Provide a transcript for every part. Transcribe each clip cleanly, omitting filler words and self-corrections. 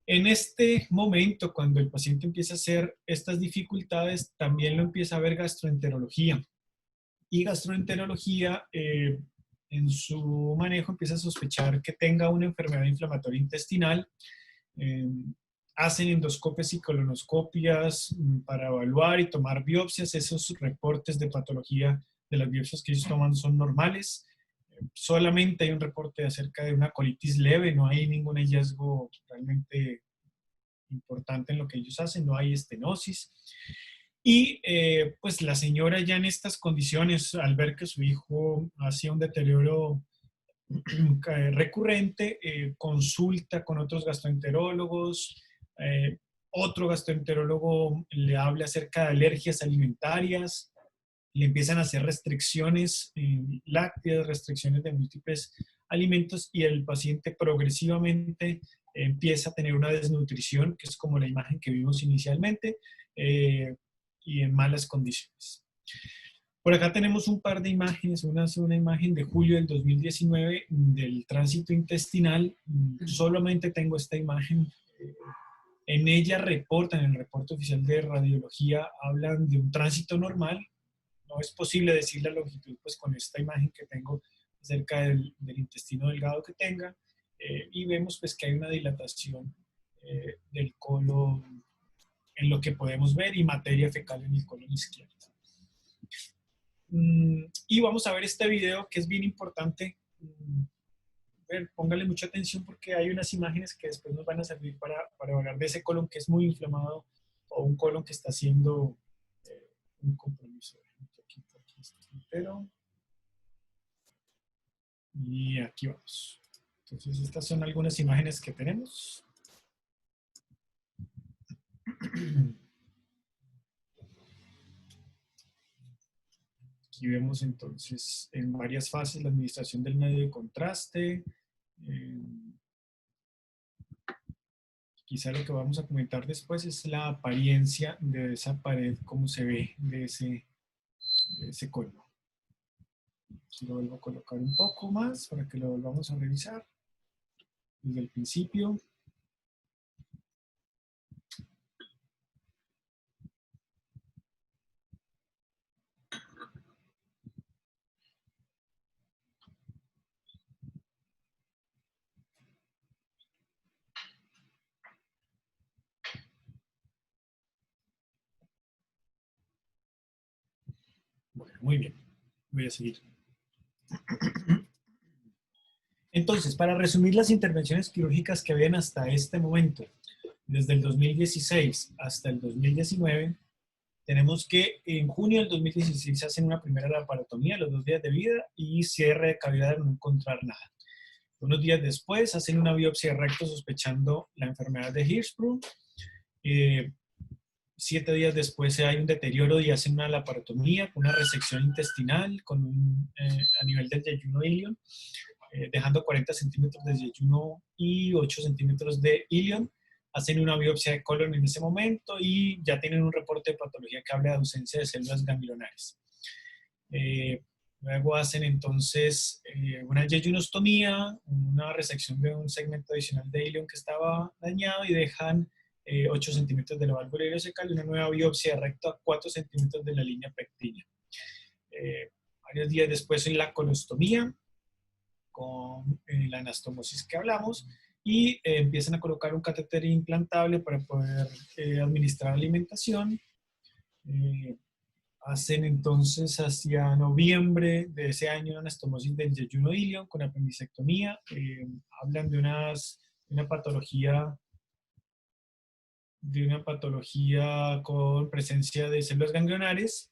En este momento, cuando el paciente empieza a hacer estas dificultades, también lo empieza a ver gastroenterología. Y gastroenterología, en su manejo, empieza a sospechar que tenga una enfermedad inflamatoria intestinal. Eh, Hacen endoscopias y colonoscopias para evaluar y tomar biopsias. Esos reportes de patología de las biopsias que ellos toman son normales. Solamente hay un reporte acerca de una colitis leve, no hay ningún hallazgo realmente importante en lo que ellos hacen, no hay estenosis. Y pues la señora ya en estas condiciones, al ver que su hijo hacía un deterioro recurrente, consulta con otros gastroenterólogos, otro gastroenterólogo le habla acerca de alergias alimentarias, le empiezan a hacer restricciones lácteas, restricciones de múltiples alimentos y el paciente progresivamente empieza a tener una desnutrición, que es como la imagen que vimos inicialmente, y en malas condiciones. Por acá tenemos un par de imágenes, una imagen de julio del 2019 del tránsito intestinal. Solamente tengo esta imagen. En ella reportan, en el reporte oficial de radiología, hablan de un tránsito normal. No es posible decir la longitud pues con esta imagen que tengo acerca del intestino delgado que tenga. Y vemos pues que hay una dilatación del colon en lo que podemos ver y materia fecal en el colon izquierdo. Y vamos a ver este video que es bien importante. Póngale mucha atención porque hay unas imágenes que después nos van a servir para hablar de ese colon que es muy inflamado o un colon que está haciendo un compromiso. Pero, y aquí vamos. Entonces estas son algunas imágenes que tenemos. Aquí vemos entonces en varias fases la administración del medio de contraste. Quizá lo que vamos a comentar después es la apariencia de esa pared, cómo se ve de ese colon. Aquí lo vuelvo a colocar un poco más para que lo volvamos a revisar desde el principio. Bueno, muy bien. Voy a seguir. Entonces, para resumir las intervenciones quirúrgicas que habían hasta este momento, desde el 2016 hasta el 2019, tenemos que en junio del 2016 se hacen una primera laparotomía, los 2 días de vida, y cierre de cavidad de no encontrar nada. Unos días después hacen una biopsia de recto sospechando la enfermedad de Hirschsprung. 7 días después hay un deterioro y hacen una laparotomía, una resección intestinal a nivel del yeyuno ilion, dejando 40 centímetros de yeyuno y 8 centímetros de ilion. Hacen una biopsia de colon en ese momento y ya tienen un reporte de patología que habla de ausencia de células ganglionares. Luego hacen entonces una yeyunostomía, una resección de un segmento adicional de ilion que estaba dañado y dejan 8 centímetros de la válvula ileocecal y una nueva biopsia de recto a 4 centímetros de la línea pectina. Varios días después en la colostomía con la anastomosis que hablamos y empiezan a colocar un catéter implantable para poder administrar alimentación. Hacen entonces hacia noviembre de ese año una anastomosis del yeyuno ilion con apendicectomía. Hablan de una patología con presencia de células ganglionares.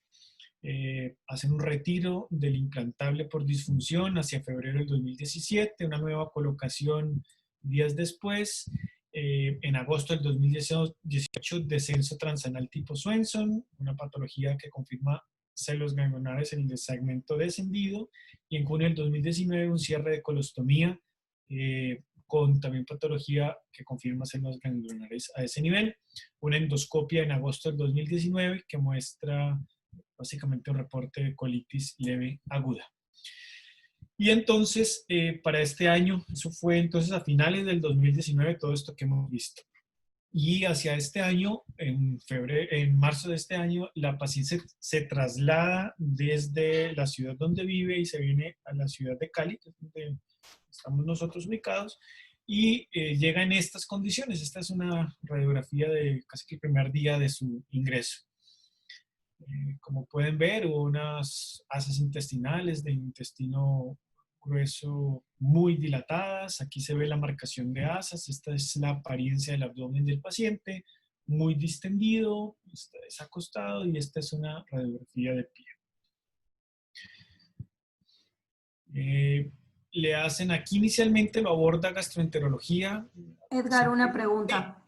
Hacen un retiro del implantable por disfunción hacia febrero del 2017, una nueva colocación días después. En agosto del 2018, descenso transanal tipo Swenson, una patología que confirma células ganglionares en el segmento descendido. Y en junio del 2019, un cierre de colostomía con también patología que confirma células ganglionares a ese nivel. Una endoscopia en agosto del 2019 que muestra básicamente un reporte de colitis leve aguda. Y entonces, para este año, eso fue entonces a finales del 2019, todo esto que hemos visto. Y hacia este año, en marzo de este año, la paciente se traslada desde la ciudad donde vive y se viene a la ciudad de Cali, que es donde estamos nosotros ubicados, y llega en estas condiciones. Esta es una radiografía de casi que el primer día de su ingreso. Como pueden ver, hubo unas asas intestinales de intestino grueso muy dilatadas. Aquí se ve la marcación de asas. Esta es la apariencia del abdomen del paciente, muy distendido, está desacostado, y esta es una radiografía de pie. Le hacen aquí inicialmente, lo aborda gastroenterología. Edgar, una pregunta.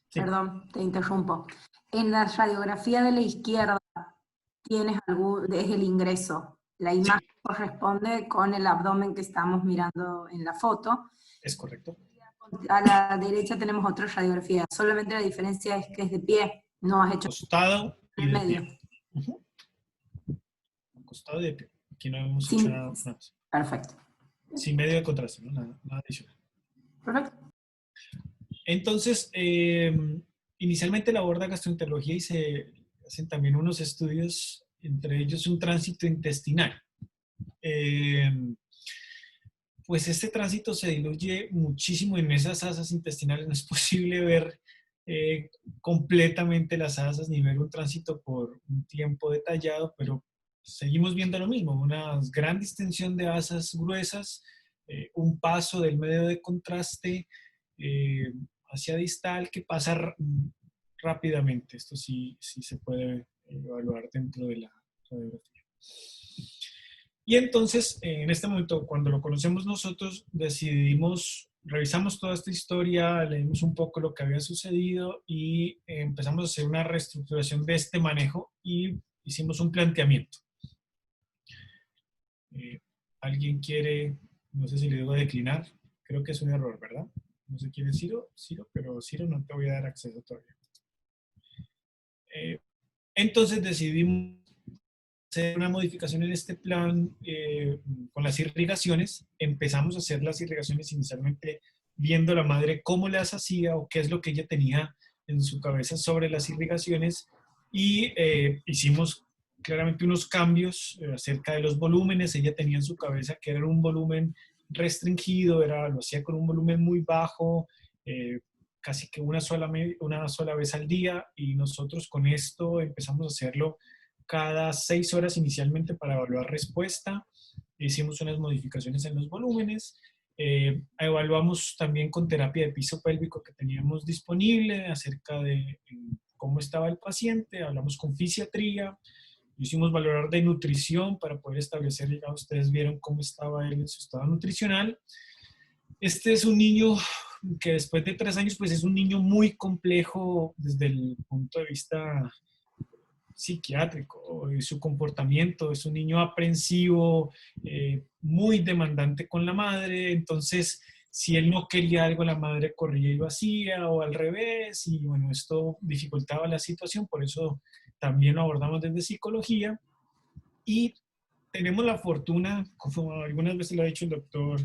Sí. Perdón, te interrumpo. En la radiografía de la izquierda tienes es el ingreso. La imagen corresponde con el abdomen que estamos mirando en la foto. Es correcto. A la derecha tenemos otra radiografía. Solamente la diferencia es que es de pie. No has hecho Acostado y en de medio. pie. Acostado y de pie. Aquí no hemos hecho Sin, nada más. perfecto. Sin medio de contraste, ¿no? Nada adicional. Perfecto. Entonces, inicialmente la aborda gastroenterología y se hacen también unos estudios, entre ellos un tránsito intestinal. Pues este tránsito se diluye muchísimo en esas asas intestinales. No es posible ver completamente las asas ni ver un tránsito por un tiempo detallado, pero seguimos viendo lo mismo, una gran distensión de asas gruesas, un paso del medio de contraste hacia distal que pasa rápidamente. Esto sí se puede evaluar dentro de la radiografía. Y entonces, en este momento, cuando lo conocemos nosotros, revisamos toda esta historia, leímos un poco lo que había sucedido y empezamos a hacer una reestructuración de este manejo y hicimos un planteamiento. ¿Alguien quiere, no sé si le debo declinar? Creo que es un error, ¿verdad? No sé quién es Ciro, pero Ciro no te voy a dar acceso todavía. Entonces decidimos hacer una modificación en este plan con las irrigaciones. Empezamos a hacer las irrigaciones inicialmente viendo a la madre cómo las hacía o qué es lo que ella tenía en su cabeza sobre las irrigaciones, y hicimos claramente unos cambios acerca de los volúmenes. Ella tenía en su cabeza que era un volumen restringido, lo hacía con un volumen muy bajo, casi que una sola vez al día, y nosotros con esto empezamos a hacerlo cada 6 horas inicialmente para evaluar respuesta. Hicimos unas modificaciones en los volúmenes. Evaluamos también con terapia de piso pélvico que teníamos disponible acerca de cómo estaba el paciente. Hablamos con fisiatría. Hicimos valorar de nutrición para poder establecer, ya ustedes vieron cómo estaba él en su estado nutricional. Este es un niño que después de 3 años, pues es un niño muy complejo desde el punto de vista psiquiátrico. Su comportamiento es un niño aprensivo, muy demandante con la madre. Entonces, si él no quería algo, la madre corría y lo hacía, o al revés, y bueno, esto dificultaba la situación. Por eso también lo abordamos desde psicología, y tenemos la fortuna, como algunas veces lo ha dicho el doctor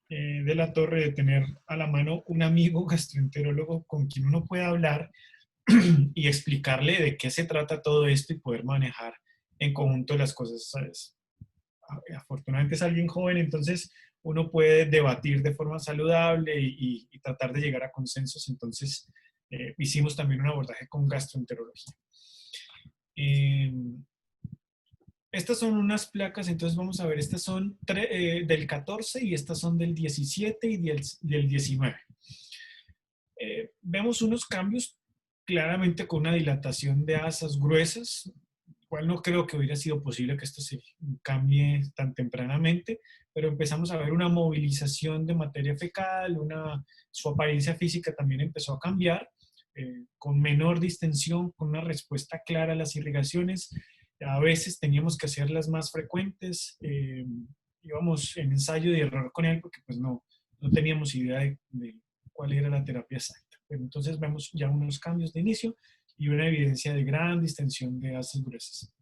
de la Torre, de tener a la mano un amigo gastroenterólogo con quien uno puede hablar y explicarle de qué se trata todo esto y poder manejar en conjunto las cosas, ¿sabes? Afortunadamente es alguien joven, entonces uno puede debatir de forma saludable y tratar de llegar a consensos. Entonces hicimos también un abordaje con gastroenterología. Estas son unas placas, entonces vamos a ver, estas son del 14 y estas son del 17 y del 19. Vemos unos cambios claramente con una dilatación de asas gruesas, cual no creo que hubiera sido posible que esto se cambie tan tempranamente, pero empezamos a ver una movilización de materia fecal, su apariencia física también empezó a cambiar, con menor distensión, con una respuesta clara a las irrigaciones. A veces teníamos que hacerlas más frecuentes, íbamos en ensayo y error con él porque pues no teníamos idea de cuál era la terapia exacta. Pero entonces vemos ya unos cambios de inicio y una evidencia de gran distensión de asas gruesas.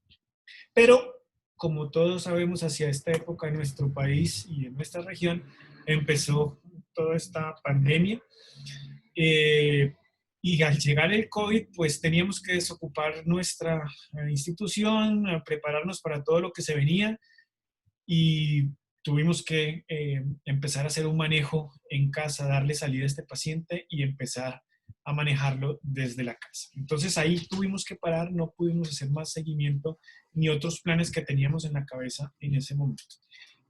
Pero como todos sabemos, hacia esta época en nuestro país y en nuestra región, empezó toda esta pandemia. Eh, y al llegar el COVID, pues teníamos que desocupar nuestra institución, prepararnos para todo lo que se venía y tuvimos que empezar a hacer un manejo en casa, darle salida a este paciente y empezar a manejarlo desde la casa. Entonces ahí tuvimos que parar, no pudimos hacer más seguimiento ni otros planes que teníamos en la cabeza en ese momento.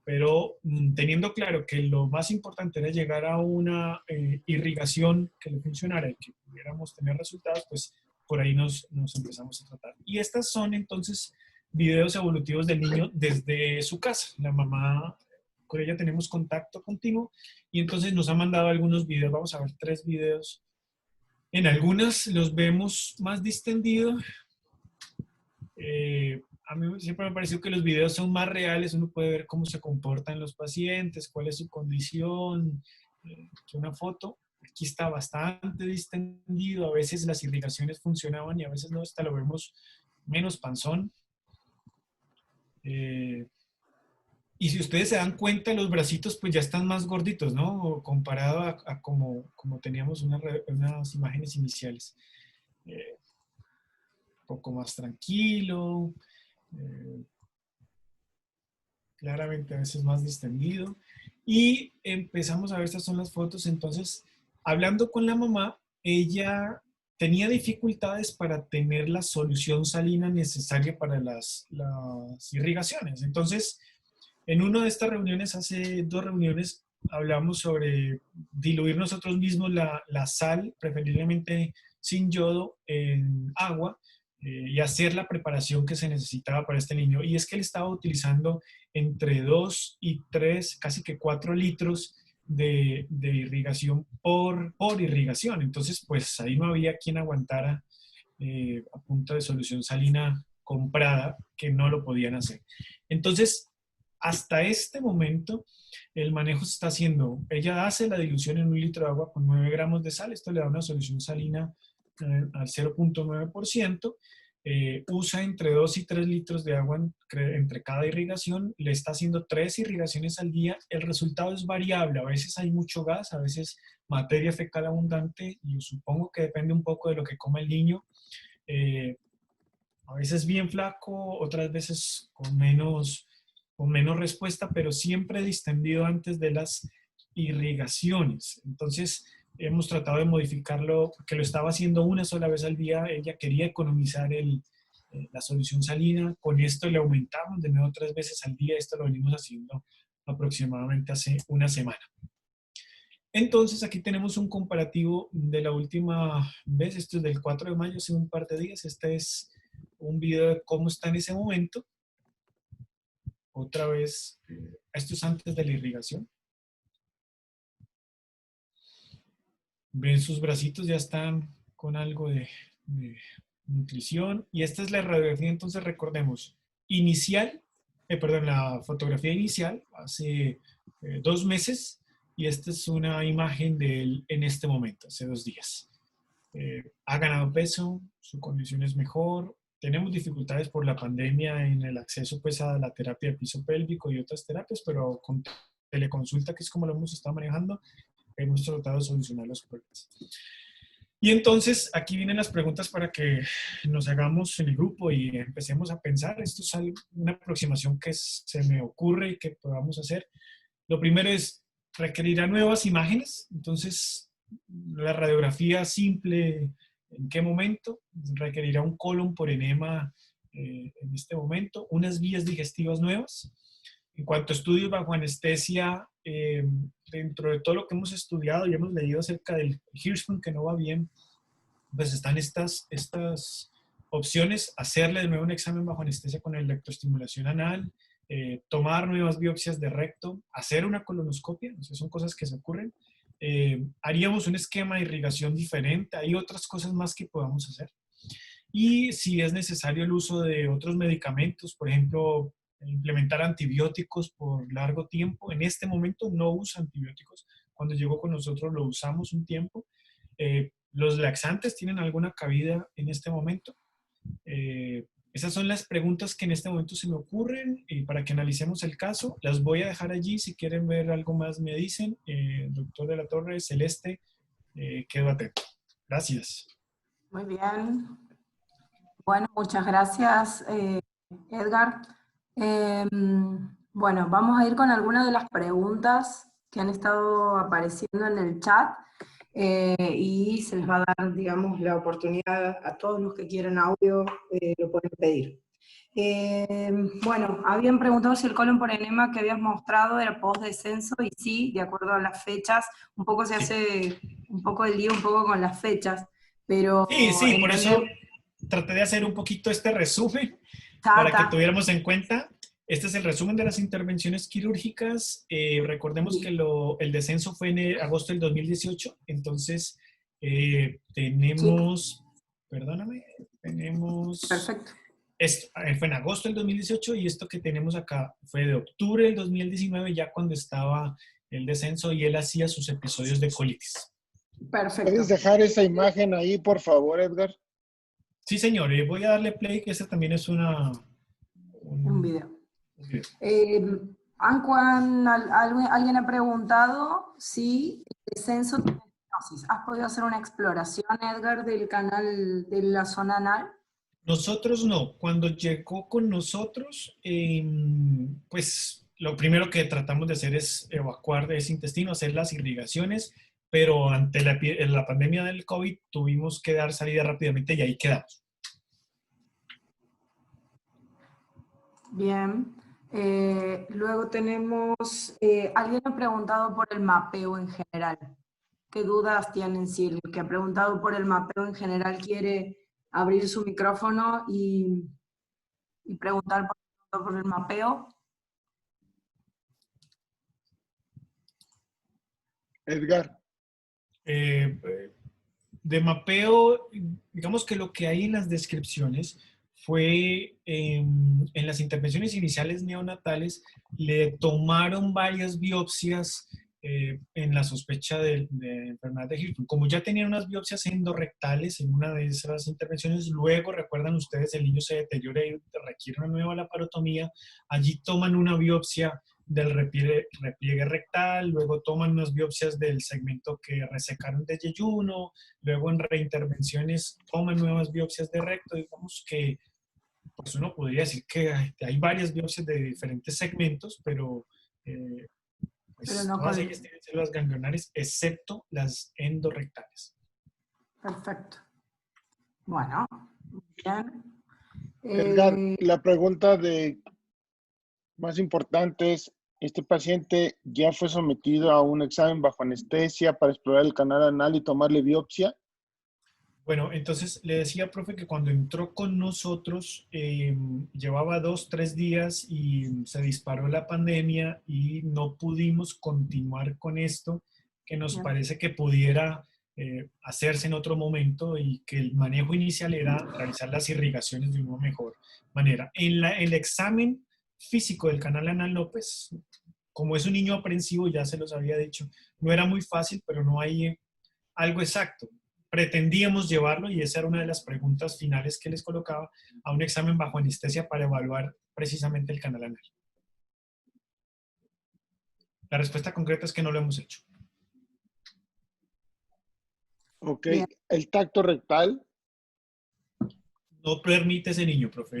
Pero teniendo claro que lo más importante era llegar a una irrigación que le funcionara y que pudiéramos tener resultados, pues por ahí nos empezamos a tratar. Y estas son entonces videos evolutivos del niño desde su casa. La mamá, con ella tenemos contacto continuo y entonces nos ha mandado algunos videos. Vamos a ver 3 videos. En algunas los vemos más distendidos. A mí siempre me ha parecido que los videos son más reales, uno puede ver cómo se comportan los pacientes, cuál es su condición, que una foto. Aquí está bastante distendido, a veces las irrigaciones funcionaban y a veces no, hasta lo vemos menos panzón. Y si ustedes se dan cuenta, los bracitos pues ya están más gorditos, ¿no? Comparado a como teníamos unas imágenes iniciales. Un poco más tranquilo, eh, claramente a veces más distendido. Y empezamos a ver, estas son las fotos, entonces, hablando con la mamá, ella tenía dificultades para tener la solución salina necesaria para las irrigaciones. Entonces, en una de estas reuniones, hace 2 reuniones, hablamos sobre diluir nosotros mismos la sal, preferiblemente sin yodo, en agua, y hacer la preparación que se necesitaba para este niño. Y es que él estaba utilizando entre 2 y 3, casi que 4 litros de irrigación por irrigación. Entonces, pues ahí no había quien aguantara a punta de solución salina comprada, que no lo podían hacer. Entonces, hasta este momento, el manejo se está haciendo. Ella hace la dilución en 1 litro de agua con 9 gramos de sal. Esto le da una solución salina al 0.9%. Usa entre 2 y 3 litros de agua entre cada irrigación. Le está haciendo 3 irrigaciones al día. El resultado es variable. A veces hay mucho gas, a veces materia fecal abundante. Y supongo que depende un poco de lo que coma el niño. A veces bien flaco, otras veces con menos respuesta, pero siempre distendido antes de las irrigaciones. Entonces, hemos tratado de modificarlo, porque lo estaba haciendo una sola vez al día. Ella quería economizar la solución salina. Con esto le aumentamos de nuevo 3 veces al día. Esto lo venimos haciendo aproximadamente hace una semana. Entonces, aquí tenemos un comparativo de la última vez. Esto es del 4 de mayo, hace un par de días. Este es un video de cómo está en ese momento. Otra vez, esto es antes de la irrigación. Ven, sus bracitos ya están con algo de nutrición. Y esta es la radiografía, entonces recordemos, inicial, perdón, la fotografía inicial hace 2 meses. Y esta es una imagen de él en este momento, hace 2 días. Ha ganado peso, su condición es mejor. Tenemos dificultades por la pandemia en el acceso pues, a la terapia de piso pélvico y otras terapias, pero con teleconsulta, que es como lo hemos estado manejando, hemos tratado de solucionar los problemas. Y entonces aquí vienen las preguntas para que nos hagamos en el grupo y empecemos a pensar. Esto es una aproximación que se me ocurre y que podamos hacer. Lo primero es, requerirá nuevas imágenes. Entonces, la radiografía simple, ¿en qué momento? Requerirá un colon por enema en este momento, unas vías digestivas nuevas. En cuanto a estudios bajo anestesia, dentro de todo lo que hemos estudiado y hemos leído acerca del Hirschsprung, que no va bien, pues están estas opciones: hacerle de nuevo un examen bajo anestesia con electroestimulación anal, tomar nuevas biopsias de recto, hacer una colonoscopia. O sea, son cosas que se ocurren. Haríamos un esquema de irrigación diferente. Hay otras cosas más que podamos hacer. Y si es necesario el uso de otros medicamentos, por ejemplo, implementar antibióticos por largo tiempo. En este momento no usa antibióticos. Cuando llegó con nosotros lo usamos un tiempo. Los laxantes tienen alguna cabida en este momento. Esas son las preguntas que en este momento se me ocurren para que analicemos el caso. Las voy a dejar allí. Si quieren ver algo más, me dicen. Doctor de la Torre, Celeste, quedo atento. Gracias. Muy bien. Bueno, muchas gracias, Edgar. Bueno, vamos a ir con algunas de las preguntas que han estado apareciendo en el chat y se les va a dar, digamos, la oportunidad a todos los que quieran audio, lo pueden pedir. Bueno, habían preguntado si el colon por enema que habías mostrado era post-descenso, y sí, de acuerdo a las fechas, un poco se hace un poco el lío un poco con las fechas, pero Sí, en por realidad eso traté de hacer un poquito este resumen para que tuviéramos en cuenta. Este es el resumen de las intervenciones quirúrgicas. Recordemos que el descenso fue en agosto del 2018, entonces tenemos, perdóname, tenemos... Perfecto. Esto fue en agosto del 2018 y esto que tenemos acá fue de octubre del 2019, ya cuando estaba el descenso y él hacía sus episodios de colitis. Perfecto. ¿Puedes dejar esa imagen ahí, por favor, Edgar? Sí, señor. Voy a darle play, que este también es un video. Un video. Alguien ha preguntado si el descenso tiene estenosis. ¿Has podido hacer una exploración, Edgar, del canal de la zona anal? Nosotros no. Cuando llegó con nosotros, pues lo primero que tratamos de hacer es evacuar de ese intestino, hacer las irrigaciones, pero ante la pandemia del COVID tuvimos que dar salida rápidamente y ahí quedamos. Bien. Luego tenemos, alguien ha preguntado por el mapeo en general. ¿Qué dudas tienen? Si el que ha preguntado por el mapeo en general quiere abrir su micrófono y preguntar por el mapeo. Edgar. De mapeo, digamos que lo que hay en las descripciones fue en las intervenciones iniciales neonatales, le tomaron varias biopsias en la sospecha de enfermedad de Hirschsprung. Como ya tenían unas biopsias endorrectales en una de esas intervenciones, luego, recuerdan ustedes, el niño se deteriora y requiere una nueva laparotomía, allí toman una biopsia del repliegue rectal, luego toman unas biopsias del segmento que resecaron de yeyuno, luego en reintervenciones toman nuevas biopsias de recto. Digamos que pues uno podría decir que hay varias biopsias de diferentes segmentos, pero, pues no todas ellas tienen células ganglionares, excepto las endorrectales. Perfecto. Bueno, bien. Edgar, la pregunta más importante es, ¿este paciente ya fue sometido a un examen bajo anestesia para explorar el canal anal y tomarle biopsia? Bueno, entonces le decía, profe, que cuando entró con nosotros llevaba 2, 3 días y se disparó la pandemia y no pudimos continuar con esto, que nos parece que pudiera hacerse en otro momento y que el manejo inicial era realizar las irrigaciones de una mejor manera. El examen físico del canal anal, no, pues, como es un niño aprensivo, ya se los había dicho, no era muy fácil, pero no hay algo exacto. Pretendíamos llevarlo, y esa era una de las preguntas finales que les colocaba, a un examen bajo anestesia para evaluar precisamente el canal anal. La respuesta concreta es que no lo hemos hecho. Ok. Bien. ¿El tacto rectal? No permite ese niño, profe.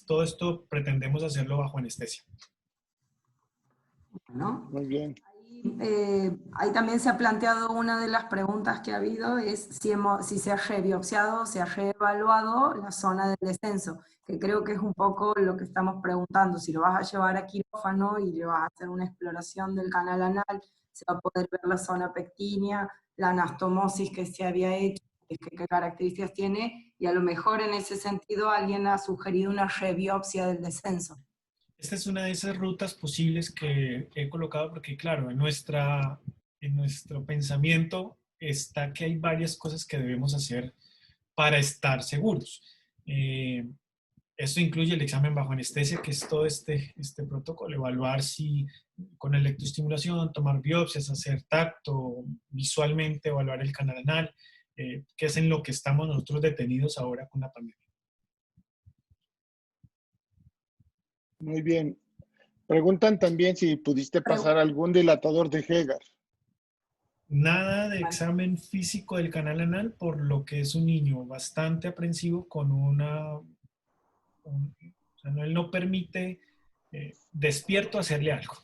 Todo esto pretendemos hacerlo bajo anestesia. ¿No? Muy bien. Ahí también se ha planteado una de las preguntas que ha habido, es si se ha rebiopsiado, se ha reevaluado la zona del descenso, que creo que es un poco lo que estamos preguntando. Si lo vas a llevar a quirófano y le vas a hacer una exploración del canal anal, se va a poder ver la zona pectínea, la anastomosis que se había hecho, qué características tiene, y a lo mejor en ese sentido alguien ha sugerido una rebiopsia del descenso. Esta es una de esas rutas posibles que he colocado porque, claro, en nuestro pensamiento está que hay varias cosas que debemos hacer para estar seguros. Esto incluye el examen bajo anestesia, que es todo este protocolo, evaluar si con electroestimulación, tomar biopsias, hacer tacto, visualmente evaluar el canal anal, que es en lo que estamos nosotros detenidos ahora con la pandemia. Muy bien. Preguntan también si pudiste pasar algún dilatador de Hegar. Nada de examen físico del canal anal, por lo que es un niño bastante aprensivo con o sea, él no permite despierto hacerle algo.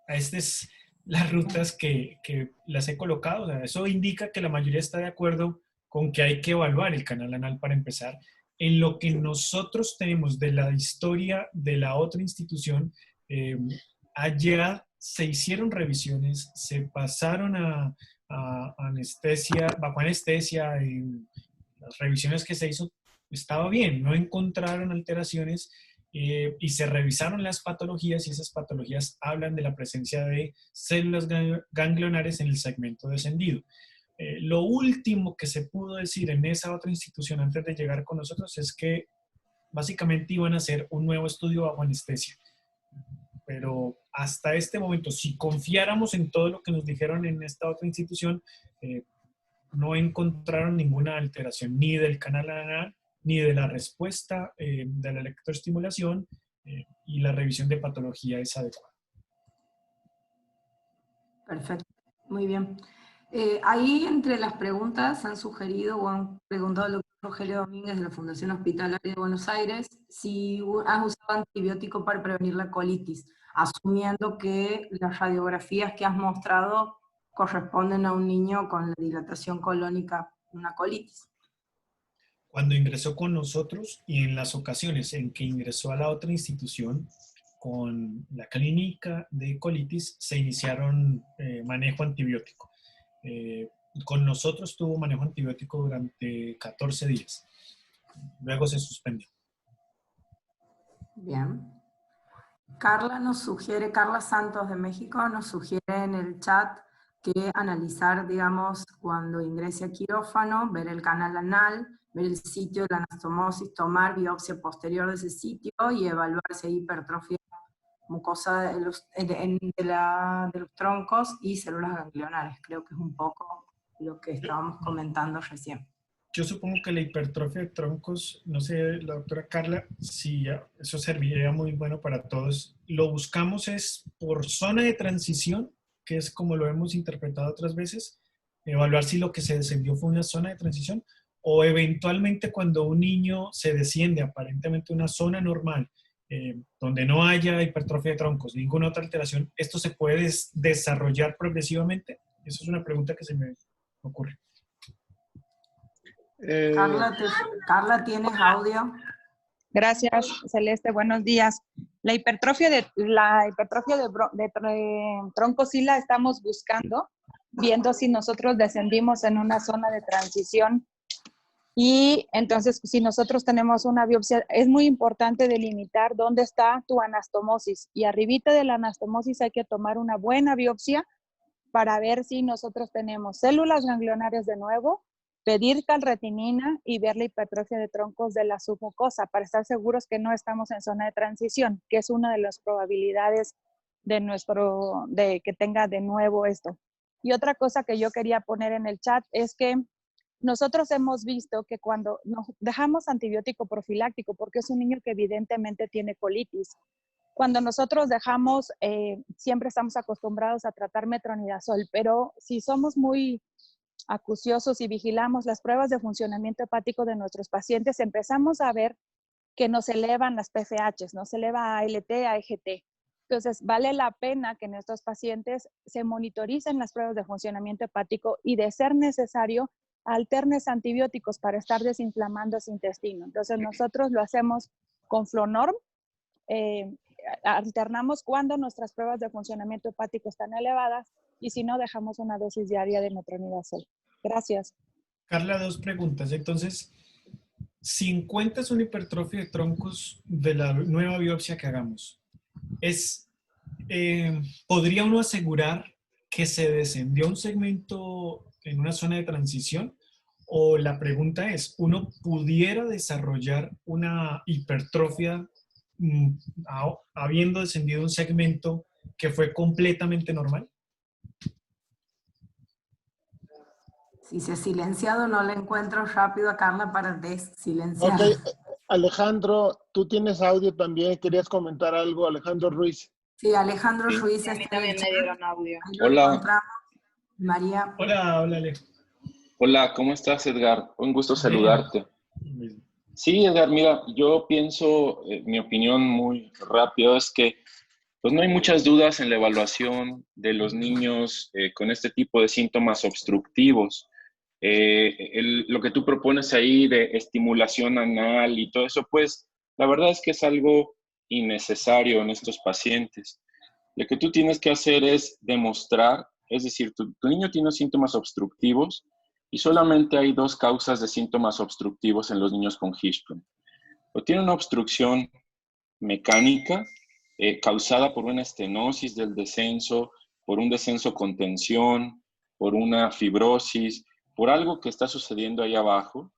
A estas es las rutas que las he colocado. O sea, eso indica que la mayoría está de acuerdo con que hay que evaluar el canal anal para empezar. En lo que nosotros tenemos de la historia de la otra institución, allá se hicieron revisiones, se pasaron a anestesia, bajo anestesia, en las revisiones que se hizo estaba bien, no encontraron alteraciones y se revisaron las patologías y esas patologías hablan de la presencia de células ganglionares en el segmento descendido. Lo último que se pudo decir en esa otra institución antes de llegar con nosotros es que básicamente iban a hacer un nuevo estudio bajo anestesia. Pero hasta este momento, si confiáramos en todo lo que nos dijeron en esta otra institución, no encontraron ninguna alteración ni del canal anal, ni de la respuesta de la electroestimulación y la revisión de patología es adecuada. Perfecto, muy bien. Ahí entre las preguntas han sugerido o han preguntado al doctor Rogelio Domínguez de la Fundación Hospitalaria de Buenos Aires si has usado antibiótico para prevenir la colitis, asumiendo que las radiografías que has mostrado corresponden a un niño con la dilatación colónica, una colitis. Cuando ingresó con nosotros y en las ocasiones en que ingresó a la otra institución con la clínica de colitis, se iniciaron manejo antibiótico. Con nosotros tuvo manejo antibiótico durante 14 días. Luego se suspendió. Bien. Carla Santos de México nos sugiere en el chat que analizar, digamos, cuando ingrese a quirófano, ver el canal anal, ver el sitio de la anastomosis, tomar biopsia posterior de ese sitio y evaluar si hay hipertrofia mucosa de los troncos y células ganglionares. Creo que es un poco lo que estábamos comentando recién. Yo supongo que la hipertrofia de troncos, no sé, la doctora Carla, si eso serviría muy bueno para todos. Lo buscamos es por zona de transición, que es como lo hemos interpretado otras veces, evaluar si lo que se descendió fue una zona de transición o eventualmente cuando un niño se desciende aparentemente una zona normal, donde no haya hipertrofia de troncos, ninguna otra alteración, ¿esto se puede desarrollar progresivamente? Esa es una pregunta que se me ocurre. Carla, ¿tienes audio? Gracias, Celeste. Buenos días. La hipertrofia de troncos sí la estamos buscando, viendo si nosotros descendimos en una zona de transición. Y entonces, si nosotros tenemos una biopsia, es muy importante delimitar dónde está tu anastomosis. Y arribita de la anastomosis hay que tomar una buena biopsia para ver si nosotros tenemos células ganglionares de nuevo, pedir calretinina y ver la hipertrofia de troncos de la submucosa para estar seguros que no estamos en zona de transición, que es una de las probabilidades de que tenga de nuevo esto. Y otra cosa que yo quería poner en el chat es que nosotros hemos visto que cuando nos dejamos antibiótico profiláctico, porque es un niño que evidentemente tiene colitis, cuando nosotros dejamos, siempre estamos acostumbrados a tratar metronidazol, pero si somos muy acuciosos y vigilamos las pruebas de funcionamiento hepático de nuestros pacientes, empezamos a ver que nos elevan las PFHs, nos eleva a ALT, a EGT. Entonces, vale la pena que en estos pacientes se monitoricen las pruebas de funcionamiento hepático y, de ser necesario, alternes antibióticos para estar desinflamando ese intestino. Entonces, nosotros lo hacemos con Flonorm, alternamos cuando nuestras pruebas de funcionamiento hepático están elevadas y si no, dejamos una dosis diaria de metronidazol. Gracias. Carla, 2 preguntas. Entonces, si encuentras una hipertrofia de troncos de la nueva biopsia que hagamos, ¿podría uno asegurar que se descendió un segmento en una zona de transición? O la pregunta es, ¿uno pudiera desarrollar una hipertrofia habiendo descendido un segmento que fue completamente normal? Si se ha silenciado, no le encuentro rápido a Carla para desilenciar. Ok, Alejandro, tú tienes audio también. ¿Querías comentar algo, Alejandro Ruiz? Sí, Alejandro Sí. Ruiz Y a mí está en el también me chat. dieron audio. Ahí lo Hola. encontramos. María. Hola, hola, Alex. Hola, ¿cómo estás, Edgar? Un gusto Bien. saludarte. Sí, Edgar, mira, yo pienso, mi opinión muy rápido es que pues no hay muchas dudas en la evaluación de los niños con este tipo de síntomas obstructivos. Lo que tú propones ahí de estimulación anal y todo eso, pues la verdad es que es algo innecesario en estos pacientes. Lo que tú tienes que hacer es demostrar, es decir, tu niño tiene síntomas obstructivos y solamente hay dos causas de síntomas obstructivos en los niños con Hirschsprung. O tiene una obstrucción mecánica causada por una estenosis del descenso, por un descenso con tensión, por una fibrosis, por algo que está sucediendo ahí abajo,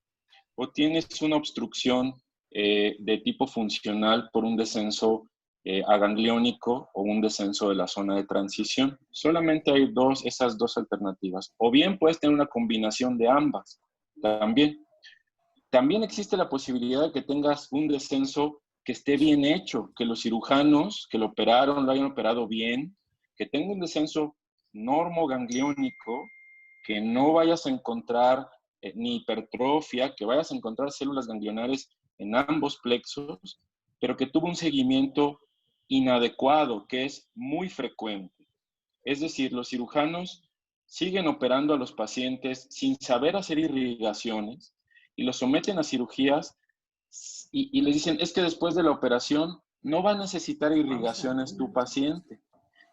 o tienes una obstrucción de tipo funcional por un descenso agangliónico o un descenso de la zona de transición. Solamente hay esas dos alternativas. O bien puedes tener una combinación de ambas también. También existe la posibilidad de que tengas un descenso que esté bien hecho, que los cirujanos que lo operaron lo hayan operado bien, que tenga un descenso normogangliónico, que no vayas a encontrar ni hipertrofia, que vayas a encontrar células ganglionares en ambos plexos, pero que tuvo un seguimiento inadecuado, que es muy frecuente. Es decir, los cirujanos siguen operando a los pacientes sin saber hacer irrigaciones y los someten a cirugías y les dicen, es que después de la operación no va a necesitar irrigaciones tu paciente.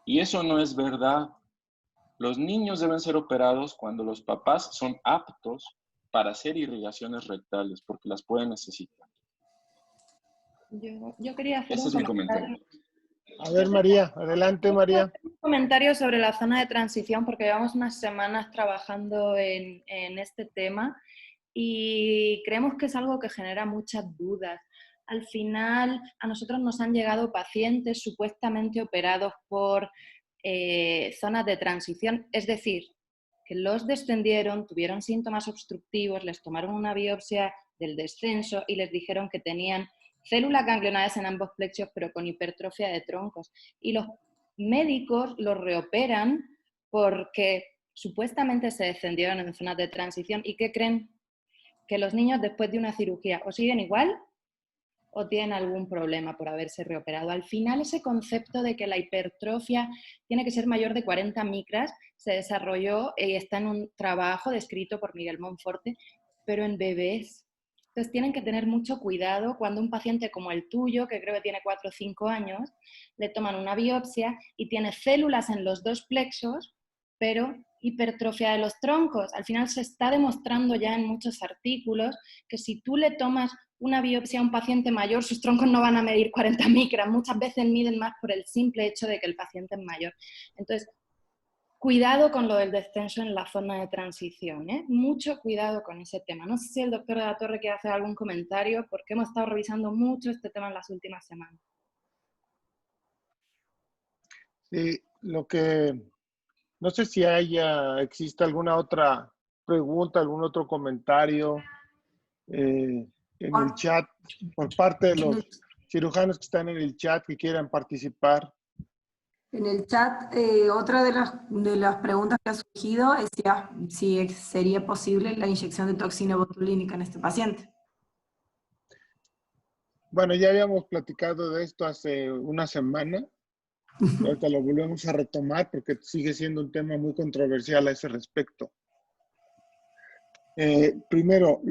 Y eso no es verdad. Los niños deben ser operados cuando los papás son aptos para hacer irrigaciones rectales, porque las pueden necesitar. Yo quería hacer Ese un es mi comentario. comentario. A ver, María, adelante, María. Un comentario sobre la zona de transición, porque llevamos unas semanas trabajando en este tema y creemos que es algo que genera muchas dudas. Al final, a nosotros nos han llegado pacientes supuestamente operados por zonas de transición, es decir, que los descendieron, tuvieron síntomas obstructivos, les tomaron una biopsia del descenso y les dijeron que tenían células ganglionares en ambos plexos, pero con hipertrofia de troncos. Y los médicos los reoperan porque supuestamente se descendieron en zonas de transición. ¿Y qué creen? Que los niños después de una cirugía o siguen igual o tienen algún problema por haberse reoperado. Al final, ese concepto de que la hipertrofia tiene que ser mayor de 40 micras se desarrolló y está en un trabajo descrito por Miguel Monforte, pero en bebés. Entonces tienen que tener mucho cuidado cuando un paciente como el tuyo, que creo que tiene 4 o 5 años, le toman una biopsia y tiene células en los dos plexos, pero hipertrofia de los troncos. Al final se está demostrando ya en muchos artículos que si tú le tomas una biopsia a un paciente mayor, sus troncos no van a medir 40 micras, muchas veces miden más por el simple hecho de que el paciente es mayor. Entonces, cuidado con lo del descenso en la zona de transición, ¿eh? Mucho cuidado con ese tema. No sé si el doctor de la Torre quiere hacer algún comentario, porque hemos estado revisando mucho este tema en las últimas semanas. Sí, no sé si existe alguna otra pregunta, algún otro comentario en el chat por parte de los cirujanos que están en el chat que quieran participar. En el chat, otra de las preguntas que ha surgido es si sería posible la inyección de toxina botulínica en este paciente. Bueno, ya habíamos platicado de esto hace una semana. Ahorita lo volvemos a retomar porque sigue siendo un tema muy controversial a ese respecto. Primero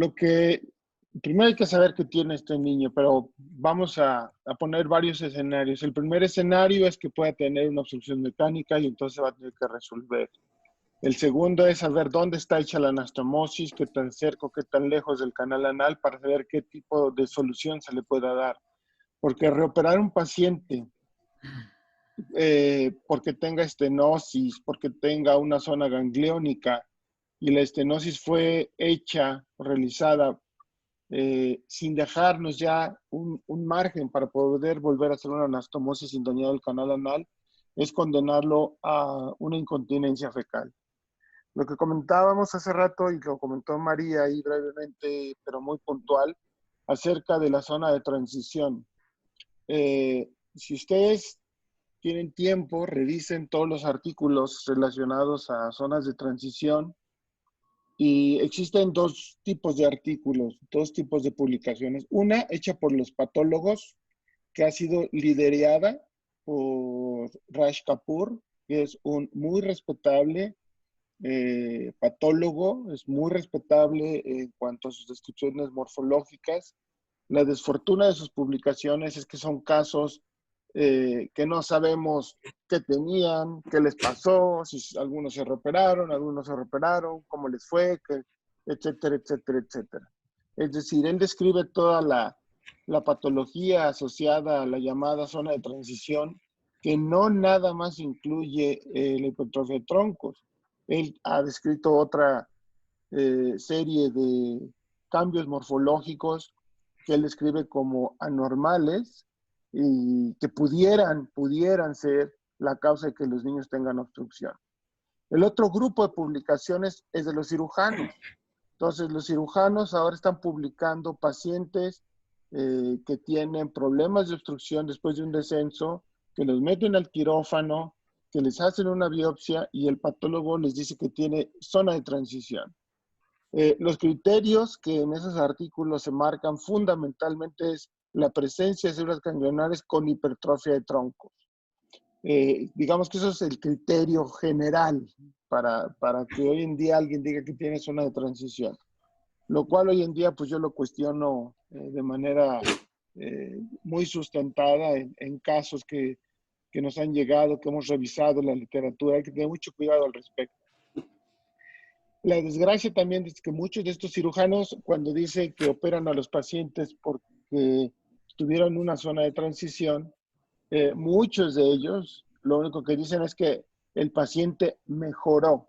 hay que saber qué tiene este niño, pero vamos a poner varios escenarios. El primer escenario es que pueda tener una obstrucción mecánica y entonces va a tener que resolver. El segundo es saber dónde está hecha la anastomosis, qué tan cerca, qué tan lejos del canal anal para saber qué tipo de solución se le pueda dar. Porque reoperar un paciente porque tenga estenosis, porque tenga una zona gangliónica y la estenosis fue realizada sin dejarnos ya un margen para poder volver a hacer una anastomosis sin dañar el canal anal, es condenarlo a una incontinencia fecal. Lo que comentábamos hace rato y lo comentó María ahí brevemente, pero muy puntual, acerca de la zona de transición. Si ustedes tienen tiempo, revisen todos los artículos relacionados a zonas de transición. Y existen dos tipos de artículos, dos tipos de publicaciones. Una hecha por los patólogos, que ha sido liderada por Raj Kapoor, que es un muy respetable patólogo, es muy respetable en cuanto a sus descripciones morfológicas. La desfortuna de sus publicaciones es que son casos que no sabemos qué tenían, qué les pasó, si algunos se reoperaron, cómo les fue, etcétera, etcétera, etcétera. Es decir, él describe toda la patología asociada a la llamada zona de transición, que no nada más incluye la hipertrofia de troncos. Él ha descrito otra serie de cambios morfológicos que él describe como anormales y que pudieran ser la causa de que los niños tengan obstrucción. El otro grupo de publicaciones es de los cirujanos. Entonces, los cirujanos ahora están publicando pacientes que tienen problemas de obstrucción después de un descenso, que los meten al quirófano, que les hacen una biopsia y el patólogo les dice que tiene zona de transición. Los criterios que en esos artículos se marcan fundamentalmente es la presencia de células ganglionares con hipertrofia de troncos. Digamos que eso es el criterio general para que hoy en día alguien diga que tiene zona de transición. Lo cual hoy en día pues yo lo cuestiono de manera muy sustentada en casos que nos han llegado, que hemos revisado en la literatura. Hay que tener mucho cuidado al respecto. La desgracia también es que muchos de estos cirujanos, cuando dicen que operan a los pacientes porque tuvieron una zona de transición, muchos de ellos lo único que dicen es que el paciente mejoró,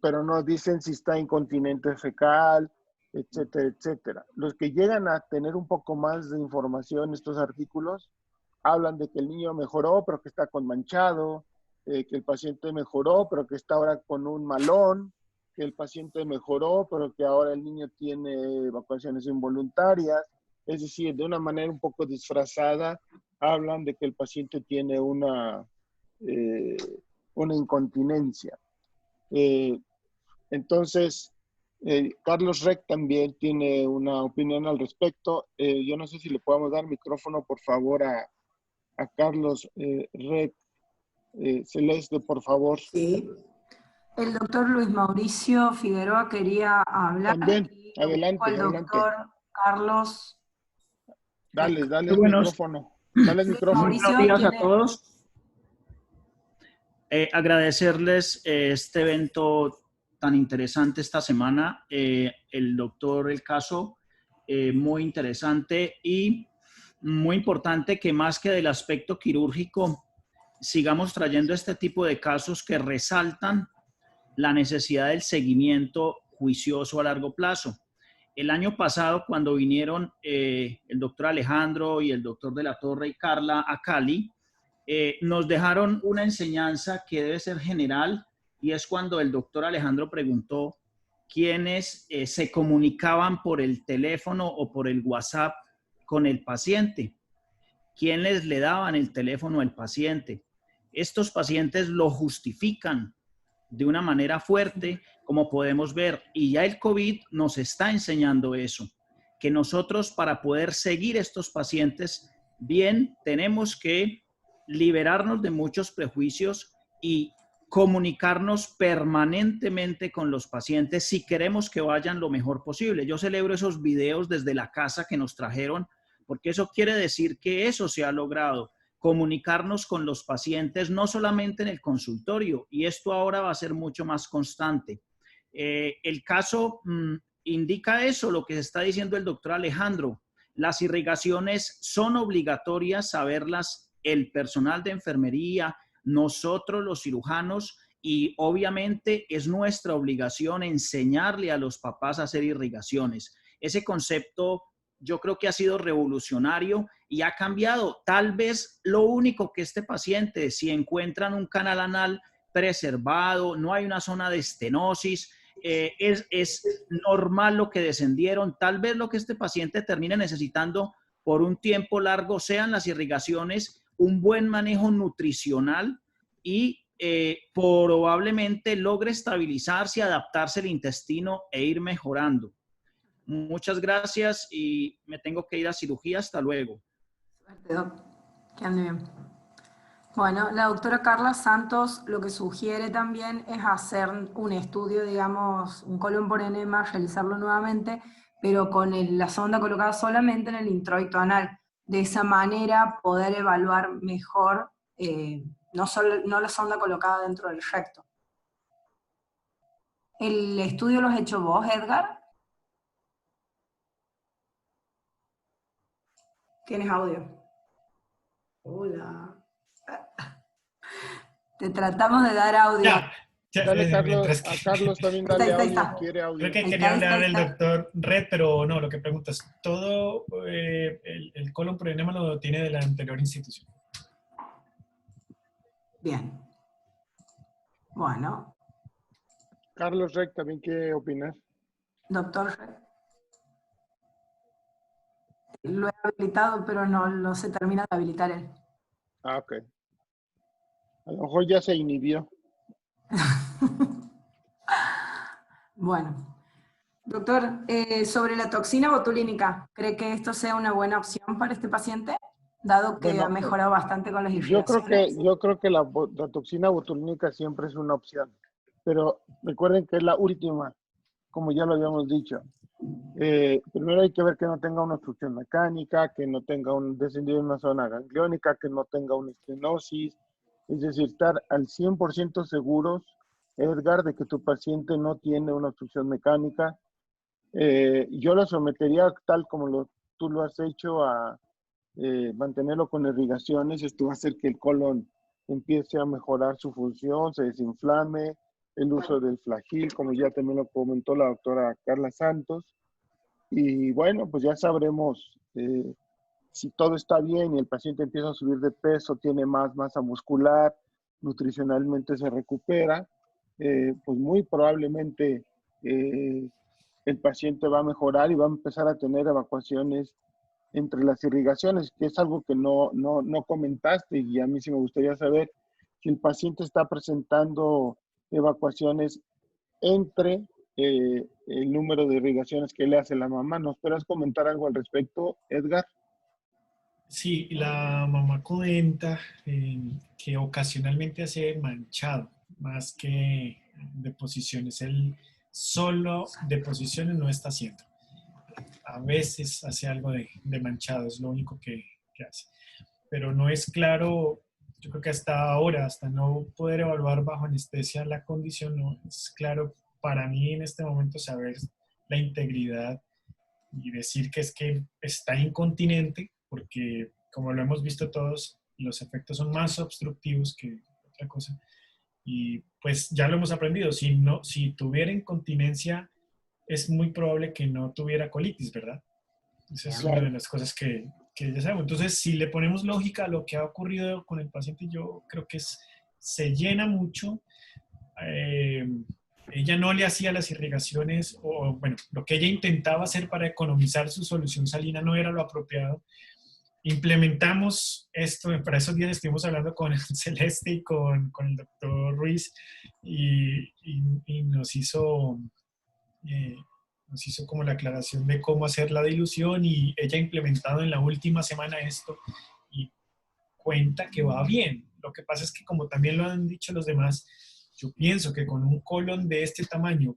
pero no dicen si está incontinente fecal, etcétera, etcétera. Los que llegan a tener un poco más de información en estos artículos hablan de que el niño mejoró, pero que está con manchado, que el paciente mejoró, pero que está ahora con un malón, que el paciente mejoró, pero que ahora el niño tiene evacuaciones involuntarias. Es decir, de una manera un poco disfrazada, hablan de que el paciente tiene una incontinencia. Entonces, Carlos Reck también tiene una opinión al respecto. Yo no sé si le podemos dar micrófono, por favor, a Carlos Reck. Celeste, por favor. Sí. El doctor Luis Mauricio Figueroa quería hablar. También, adelante, el doctor Carlos. Dale el micrófono. Dale el micrófono. Buenos días a todos. Agradecerles este evento tan interesante esta semana. El doctor El Caso, muy interesante y muy importante que más que del aspecto quirúrgico, sigamos trayendo este tipo de casos que resaltan la necesidad del seguimiento juicioso a largo plazo. El año pasado, cuando vinieron el doctor Alejandro y el doctor de la Torre y Carla a Cali, nos dejaron una enseñanza que debe ser general, y es cuando el doctor Alejandro preguntó quiénes se comunicaban por el teléfono o por el WhatsApp con el paciente, quiénes le daban el teléfono al paciente. Estos pacientes lo justifican de una manera fuerte, como podemos ver, y ya el COVID nos está enseñando eso, que nosotros para poder seguir estos pacientes bien, tenemos que liberarnos de muchos prejuicios y comunicarnos permanentemente con los pacientes si queremos que vayan lo mejor posible. Yo celebro esos videos desde la casa que nos trajeron, porque eso quiere decir que eso se ha logrado, comunicarnos con los pacientes no solamente en el consultorio, y esto ahora va a ser mucho más constante. El caso indica eso, lo que está diciendo el doctor Alejandro. Las irrigaciones son obligatorias saberlas el personal de enfermería, nosotros los cirujanos, y obviamente es nuestra obligación enseñarle a los papás a hacer irrigaciones. Ese concepto yo creo que ha sido revolucionario y ha cambiado. Tal vez lo único que este paciente, si encuentran un canal anal preservado, no hay una zona de estenosis, es normal lo que descendieron. Tal vez lo que este paciente termine necesitando por un tiempo largo sean las irrigaciones, un buen manejo nutricional y probablemente logre estabilizarse y adaptarse el intestino e ir mejorando. Muchas gracias y me tengo que ir a cirugía. Hasta luego. Suerte, doc. Que ande bien. Bueno, la doctora Carla Santos lo que sugiere también es hacer un estudio, digamos, un colon por enema, realizarlo nuevamente, pero con la sonda colocada solamente en el introito anal. De esa manera poder evaluar mejor, no la sonda colocada dentro del recto. ¿El estudio lo has hecho vos, Edgar? ¿Tienes audio? Hola. Te tratamos de dar audio. Ya, Dale, Carlos, mientras que- a Carlos también Ahí dale está, ahí audio, está. quiere audio. Creo que Ahí quería está, hablar ahí el está. doctor Red, pero no, lo que preguntas, todo el colon por enema lo tiene de la anterior institución. Bien. Bueno, Carlos Rec también quiere opinar. doctor, lo he habilitado, pero no se termina de habilitar él. Ah, ok. A lo mejor ya se inhibió. Bueno, doctor, sobre la toxina botulínica, ¿cree que esto sea una buena opción para este paciente? Dado que Bueno, ha mejorado bastante con las Yo irrigaciones. creo que la toxina botulínica siempre es una opción, pero recuerden que es la última, como ya lo habíamos dicho. Primero hay que ver que no tenga una obstrucción mecánica, que no tenga un descendido en una zona gangliónica, que no tenga una estenosis, es decir, estar al 100% seguros, Edgar, de que tu paciente no tiene una obstrucción mecánica. Yo lo sometería tal como tú lo has hecho a mantenerlo con irrigaciones. Esto va a hacer que el colon empiece a mejorar su función, se desinflame, el uso del Flagyl, como ya también lo comentó la doctora Carla Santos. Y bueno, pues ya sabremos si todo está bien y el paciente empieza a subir de peso, tiene más masa muscular, nutricionalmente se recupera, pues muy probablemente el paciente va a mejorar y va a empezar a tener evacuaciones entre las irrigaciones, que es algo que no comentaste y a mí sí me gustaría saber si el paciente está presentando evacuaciones entre el número de irrigaciones que le hace la mamá. ¿Nos esperas comentar algo al respecto, Edgar? Sí, la mamá comenta que ocasionalmente hace manchado, más que deposiciones. Él solo deposiciones no está haciendo. A veces hace algo de manchado, es lo único que hace. Pero no es claro, yo creo que hasta ahora, hasta no poder evaluar bajo anestesia la condición, no es claro para mí en este momento saber la integridad y decir que es que está incontinente, porque como lo hemos visto todos, los efectos son más obstructivos que otra cosa. Y pues ya lo hemos aprendido, si tuviera incontinencia, es muy probable que no tuviera colitis, ¿verdad? Esa es una de las cosas que ya sabemos. Entonces, si le ponemos lógica a lo que ha ocurrido con el paciente, yo creo que se llena mucho. Ella no le hacía las irrigaciones, o bueno, lo que ella intentaba hacer para economizar su solución salina no era lo apropiado. Implementamos esto, para esos días estuvimos hablando con Celeste y con el doctor Ruiz y nos hizo como la aclaración de cómo hacer la dilución y ella ha implementado en la última semana esto y cuenta que va bien. Lo que pasa es que como también lo han dicho los demás, yo pienso que con un colon de este tamaño,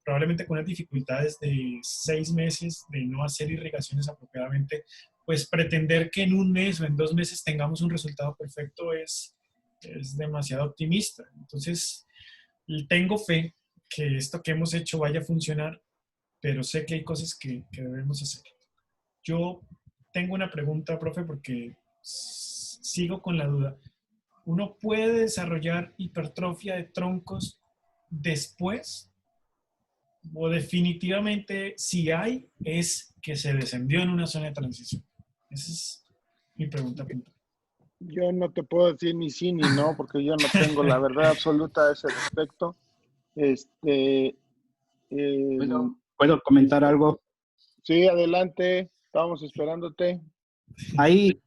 probablemente con unas dificultades de 6 meses de no hacer irrigaciones apropiadamente, pues pretender que en 1 mes o en 2 meses tengamos un resultado perfecto es demasiado optimista. Entonces, tengo fe que esto que hemos hecho vaya a funcionar, pero sé que hay cosas que debemos hacer. Yo tengo una pregunta, profe, porque sigo con la duda. ¿Uno puede desarrollar hipertrofia de troncos después? ¿O definitivamente si hay, es que se descendió en una zona de transición? Esa es mi pregunta puntual. Yo no te puedo decir ni sí ni no, porque yo no tengo la verdad absoluta a ese respecto. ¿Puedo comentar algo? Sí, adelante, estábamos esperándote. Ahí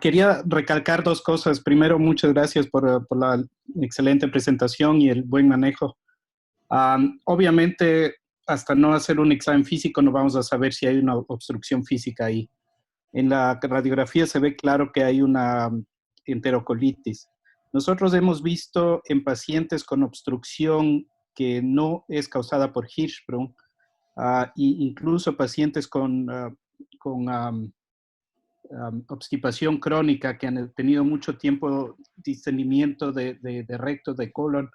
quería recalcar dos cosas. Primero, muchas gracias por la excelente presentación y el buen manejo. Obviamente, hasta no hacer un examen físico no vamos a saber si hay una obstrucción física ahí. En la radiografía se ve claro que hay una enterocolitis. Nosotros hemos visto en pacientes con obstrucción que no es causada por Hirschsprung, incluso pacientes con obstipación crónica que han tenido mucho tiempo distendimiento de recto, de colon,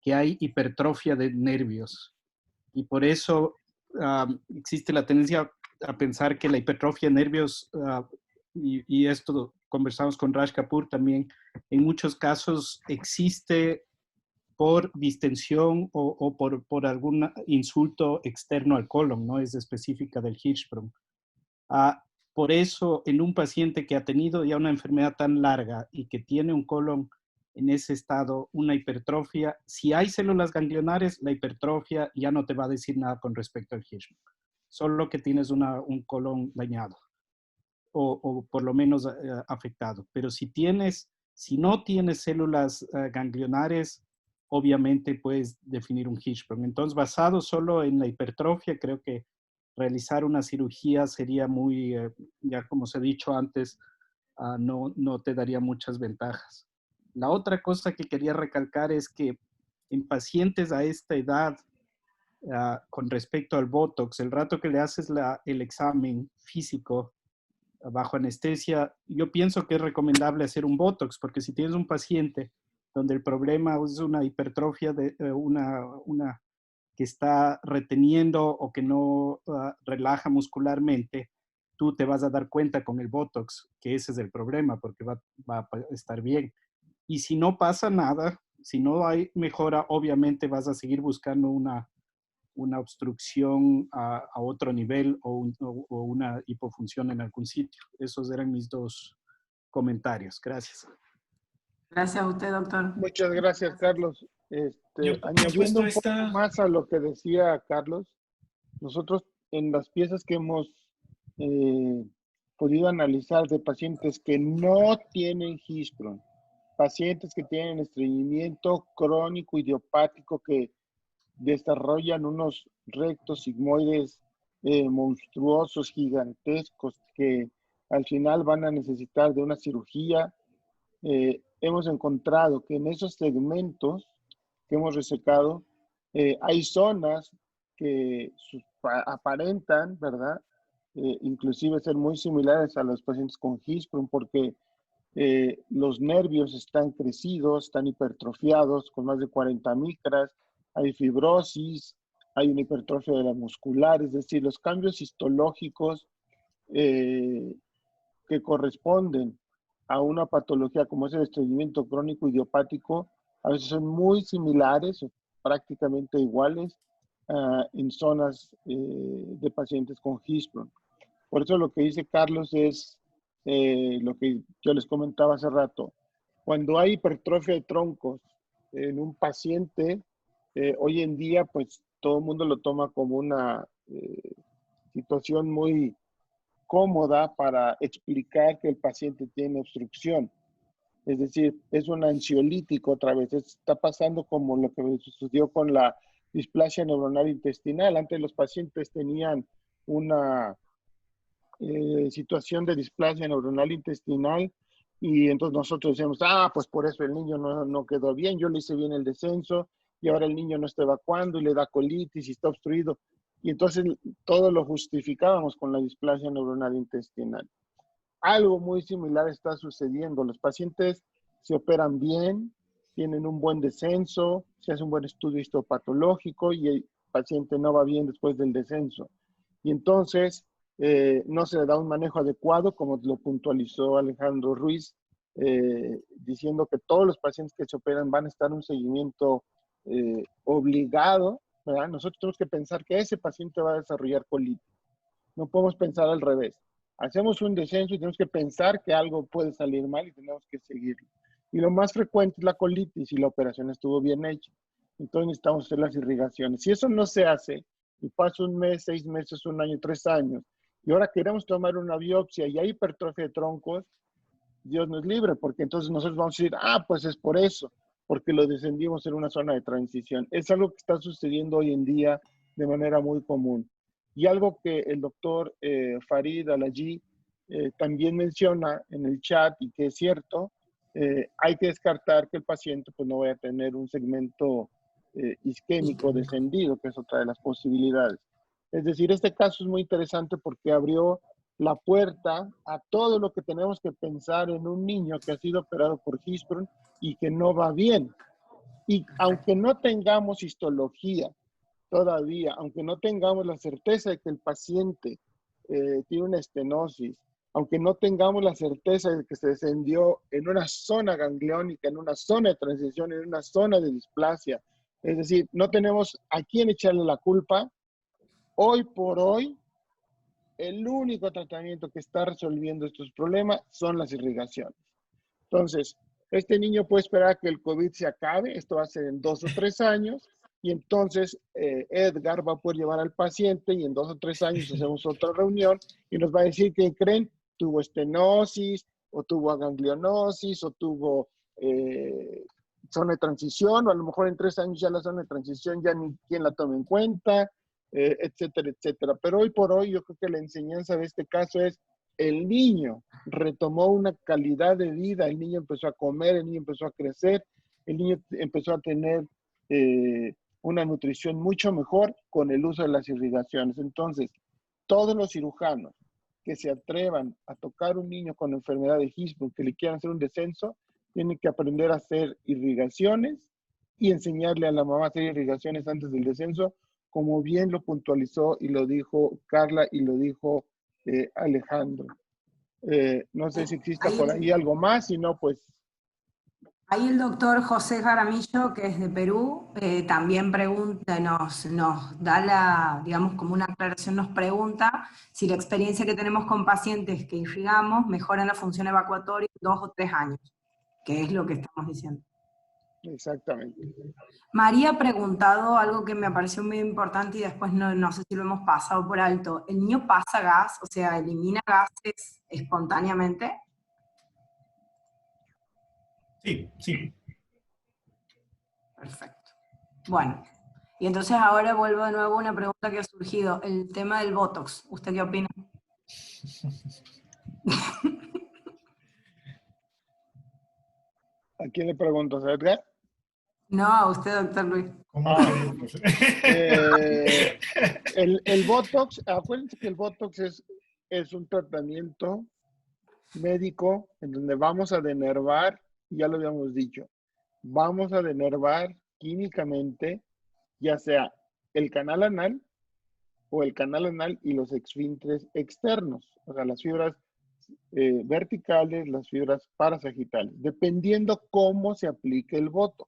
que hay hipertrofia de nervios. Y por eso existe la tendencia a pensar que la hipertrofia de nervios, y esto conversamos con Raj Kapoor también, en muchos casos existe por distensión o por algún insulto externo al colon, no es específica del Hirschsprung. Por eso, en un paciente que ha tenido ya una enfermedad tan larga y que tiene un colon en ese estado, una hipertrofia, si hay células ganglionares, la hipertrofia ya no te va a decir nada con respecto al Hirschsprung, solo que tienes un colon dañado o por lo menos afectado. Pero si no tienes células ganglionares, obviamente puedes definir un Hirschsprung. Entonces, basado solo en la hipertrofia, creo que realizar una cirugía sería muy, ya como se ha dicho antes, no te daría muchas ventajas. La otra cosa que quería recalcar es que en pacientes a esta edad, con respecto al Botox, el rato que le haces el examen físico bajo anestesia, yo pienso que es recomendable hacer un Botox, porque si tienes un paciente donde el problema es una hipertrofia de que está reteniendo o que no relaja muscularmente, tú te vas a dar cuenta con el Botox que ese es el problema, porque va a estar bien. Y si no pasa nada, si no hay mejora, obviamente vas a seguir buscando una obstrucción a otro nivel o una hipofunción en algún sitio. Esos eran mis dos comentarios. Gracias. Gracias a usted, doctor. Muchas gracias, Carlos. puesto Añadiendo un poco más a lo que decía Carlos, nosotros en las piezas que hemos podido analizar de pacientes que no tienen Hirschsprung, pacientes que tienen estreñimiento crónico idiopático que desarrollan unos rectos sigmoides monstruosos, gigantescos, que al final van a necesitar de una cirugía. Hemos encontrado que en esos segmentos que hemos resecado, hay zonas que aparentan, ¿verdad? Inclusive ser muy similares a los pacientes con Hirschsprung, porque los nervios están crecidos, están hipertrofiados con más de 40 micras, hay fibrosis, hay una hipertrofia de la muscular, es decir, los cambios histológicos que corresponden a una patología como es el estreñimiento crónico idiopático, a veces son muy similares o prácticamente iguales en zonas de pacientes con Hirschsprung. Por eso lo que dice Carlos es lo que yo les comentaba hace rato. Cuando hay hipertrofia de troncos en un paciente, hoy en día pues todo el mundo lo toma como una situación muy cómoda para explicar que el paciente tiene obstrucción. Es decir, es un ansiolítico otra vez. Está pasando como lo que sucedió con la displasia neuronal intestinal. Antes los pacientes tenían una situación de displasia neuronal intestinal y entonces nosotros decíamos, pues por eso el niño no quedó bien, yo le hice bien el descenso y ahora el niño no está evacuando y le da colitis y está obstruido. Y entonces todo lo justificábamos con la displasia neuronal intestinal. Algo muy similar está sucediendo. Los pacientes se operan bien, tienen un buen descenso, se hace un buen estudio histopatológico y el paciente no va bien después del descenso. Y entonces no se le da un manejo adecuado, como lo puntualizó Alejandro Ruiz, diciendo que todos los pacientes que se operan van a estar en un seguimiento obligado, ¿verdad? Nosotros tenemos que pensar que ese paciente va a desarrollar colitis. No podemos pensar al revés. Hacemos un descenso y tenemos que pensar que algo puede salir mal y tenemos que seguirlo. Y lo más frecuente es la colitis y la operación estuvo bien hecha. Entonces necesitamos hacer las irrigaciones. Si eso no se hace, y pasa un mes, 6 meses, un año, 3 años, y ahora queremos tomar una biopsia y hay hipertrofia de troncos, Dios nos libre, porque entonces nosotros vamos a decir, pues es por eso, porque lo descendimos en una zona de transición. Es algo que está sucediendo hoy en día de manera muy común. Y algo que el doctor Farid Alaji también menciona en el chat y que es cierto, hay que descartar que el paciente pues, no vaya a tener un segmento isquémico descendido, que es otra de las posibilidades. Es decir, este caso es muy interesante porque abrió la puerta a todo lo que tenemos que pensar en un niño que ha sido operado por Hirschsprung y que no va bien. Y aunque no tengamos histología todavía, aunque no tengamos la certeza de que el paciente tiene una estenosis, aunque no tengamos la certeza de que se descendió en una zona gangliónica, en una zona de transición, en una zona de displasia, es decir, no tenemos a quién echarle la culpa, hoy por hoy, el único tratamiento que está resolviendo estos problemas son las irrigaciones. Entonces, este niño puede esperar a que el COVID se acabe, esto va a ser en 2 o 3 años, y entonces Edgar va a poder llevar al paciente y en 2 o 3 años hacemos otra reunión y nos va a decir que creen, tuvo estenosis, o tuvo aganglionosis, o tuvo zona de transición, o a lo mejor en 3 años ya la zona de transición ya ni quien la tome en cuenta, etcétera, etcétera. Pero hoy por hoy yo creo que la enseñanza de este caso es el niño retomó una calidad de vida, el niño empezó a comer, el niño empezó a crecer, el niño empezó a tener una nutrición mucho mejor con el uso de las irrigaciones. Entonces, todos los cirujanos que se atrevan a tocar un niño con enfermedad de Hirschsprung, que le quieran hacer un descenso, tienen que aprender a hacer irrigaciones y enseñarle a la mamá a hacer irrigaciones antes del descenso, como bien lo puntualizó y lo dijo Carla y lo dijo Alejandro. No sé si existe por ahí algo más, si no, pues... Ahí el doctor José Jaramillo, que es de Perú, también pregunta, nos da digamos, como una aclaración, nos pregunta si la experiencia que tenemos con pacientes que irrigamos mejora la función evacuatoria en 2 o 3 años, que es lo que estamos diciendo. Exactamente. María ha preguntado algo que me pareció muy importante y después no sé si lo hemos pasado por alto. ¿El niño pasa gas, o sea, elimina gases espontáneamente? Sí, sí. Perfecto. Bueno, y entonces ahora vuelvo de nuevo a una pregunta que ha surgido, el tema del Botox. ¿Usted qué opina? ¿A quién le pregunto? ¿A Edgar? No, a usted, doctor Luis. ¿Cómo el Botox, acuérdense que el Botox es un tratamiento médico en donde vamos a denervar, ya lo habíamos dicho, vamos a denervar químicamente, ya sea el canal anal o el canal anal y los esfínteres externos, o sea, las fibras verticales, las fibras parasagitales, dependiendo cómo se aplique el Botox.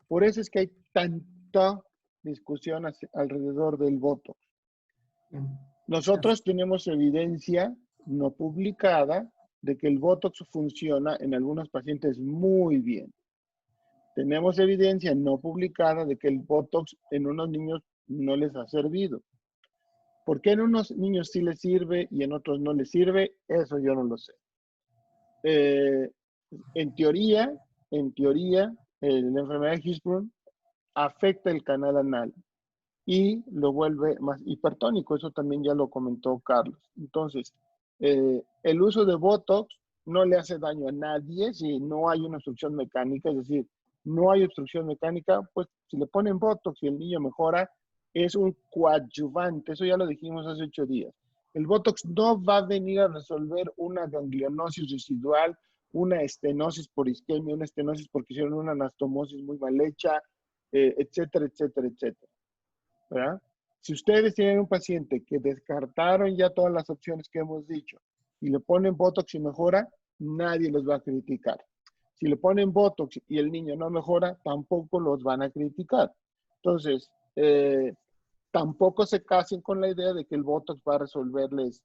Por eso es que hay tanta discusión alrededor del Botox. Nosotros tenemos evidencia no publicada de que el Botox funciona en algunos pacientes muy bien. Tenemos evidencia no publicada de que el Botox en unos niños no les ha servido. ¿Por qué en unos niños sí les sirve y en otros no les sirve? Eso yo no lo sé. En teoría, la enfermedad de Hirschsprung afecta el canal anal y lo vuelve más hipertónico. Eso también ya lo comentó Carlos. Entonces, el uso de Botox no le hace daño a nadie si no hay una obstrucción mecánica, es decir, no hay obstrucción mecánica, pues si le ponen Botox y el niño mejora, es un coadyuvante, eso ya lo dijimos hace 8 días. El Botox no va a venir a resolver una ganglionosis residual, una estenosis por isquemia, una estenosis porque hicieron una anastomosis muy mal hecha, etcétera, etcétera, etcétera. ¿Verdad? Si ustedes tienen un paciente que descartaron ya todas las opciones que hemos dicho y le ponen Botox y mejora, nadie los va a criticar. Si le ponen Botox y el niño no mejora, tampoco los van a criticar. Entonces, tampoco se casen con la idea de que el Botox va a resolverles